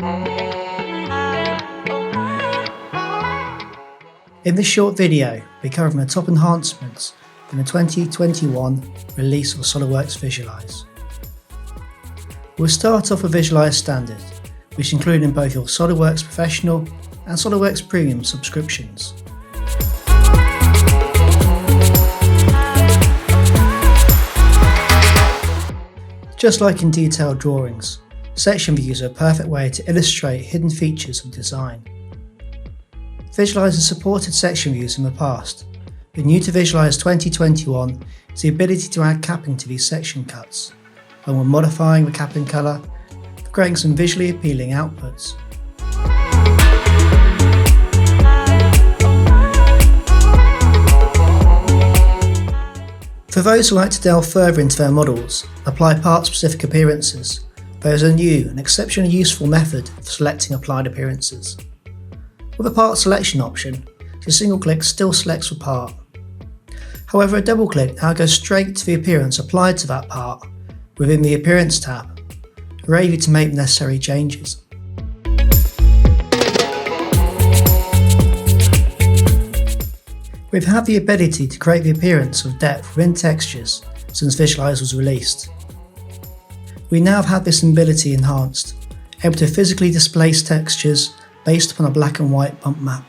In this short video, we're covering the top enhancements in the 2021 release of SOLIDWORKS Visualize. We'll start off with Visualize Standard, which include in both your SOLIDWORKS Professional and SOLIDWORKS Premium subscriptions. Just like in detailed drawings, section views are a perfect way to illustrate hidden features of design. Visualize has supported section views in the past, but new to Visualize 2021 is the ability to add capping to these section cuts, along with modifying the capping colour for creating some visually appealing outputs. For those who like to delve further into their models and apply part-specific appearances, there is a new and exceptionally useful method for selecting applied appearances. With a part selection option, a single click still selects the part. However, a double click now goes straight to the appearance applied to that part within the Appearance tab, ready to make necessary changes. We've had the ability to create the appearance of depth within textures since Visualize was released. We now have had this ability enhanced, able to physically displace textures based upon a black and white bump map.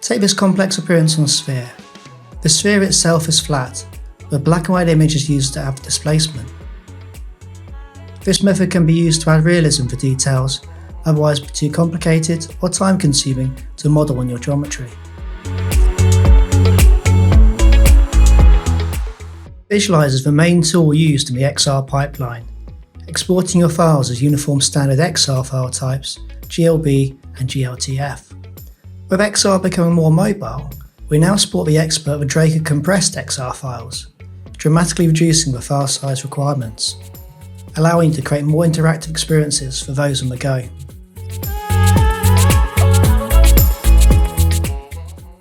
Take this complex appearance on a sphere. The sphere itself is flat, but a black and white image is used to add displacement. This method can be used to add realism for details, otherwise be too complicated or time consuming to model in your geometry. Visualize is the main tool used in the XR pipeline, exporting your files as uniform standard XR file types, GLB and GLTF. With XR becoming more mobile, we now support the export of the Draker compressed XR files, dramatically reducing the file size requirements, allowing you to create more interactive experiences for those on the go.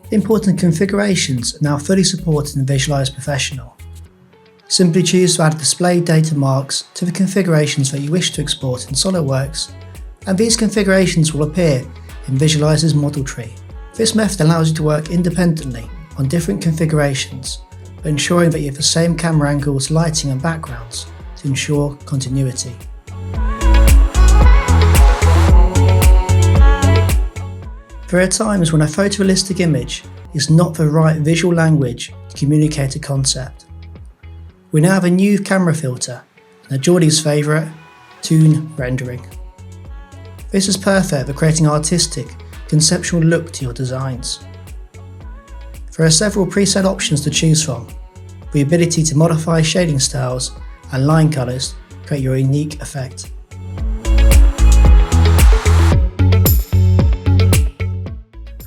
Important configurations are now fully supported in Visualize Professional. Simply choose to add display data marks to the configurations that you wish to export in SOLIDWORKS, and these configurations will appear in Visualize's model tree. This method allows you to work independently on different configurations, but ensuring that you have the same camera angles, lighting and backgrounds to ensure continuity. There are times when a photorealistic image is not the right visual language to communicate a concept. We now have a new camera filter and a Geordie's favourite, Toon Rendering. This is perfect for creating an artistic, conceptual look to your designs. There are several preset options to choose from, with the ability to modify shading styles and line colours to create your unique effect.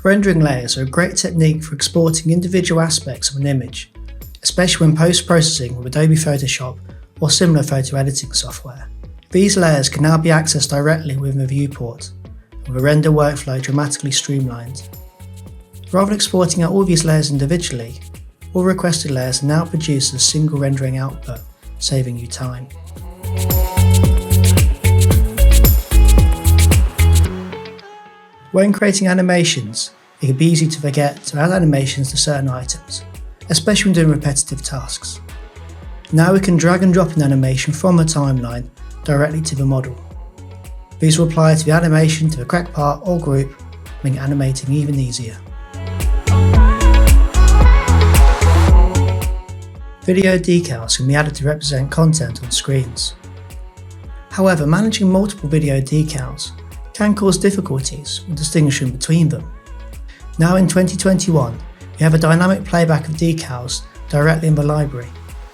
Rendering layers are a great technique for exporting individual aspects of an image, especially when post-processing with Adobe Photoshop or similar photo editing software. These layers can now be accessed directly within the viewport, with the render workflow dramatically streamlined. Rather than exporting out all these layers individually, all requested layers are now produced as a single rendering output, saving you time. When creating animations, it can be easy to forget to add animations to certain items, especially when doing repetitive tasks. Now we can drag and drop an animation from the timeline directly to the model. These will apply to the animation to the correct part or group, making animating even easier. Video decals can be added to represent content on screens. However, managing multiple video decals can cause difficulties when distinguishing between them. Now in 2021, we have a dynamic playback of decals directly in the library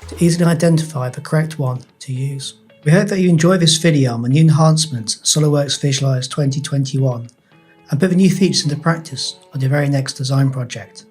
to easily identify the correct one to use. We hope that you enjoy this video on the new enhancements of SOLIDWORKS Visualize 2021 and put the new features into practice on your very next design project.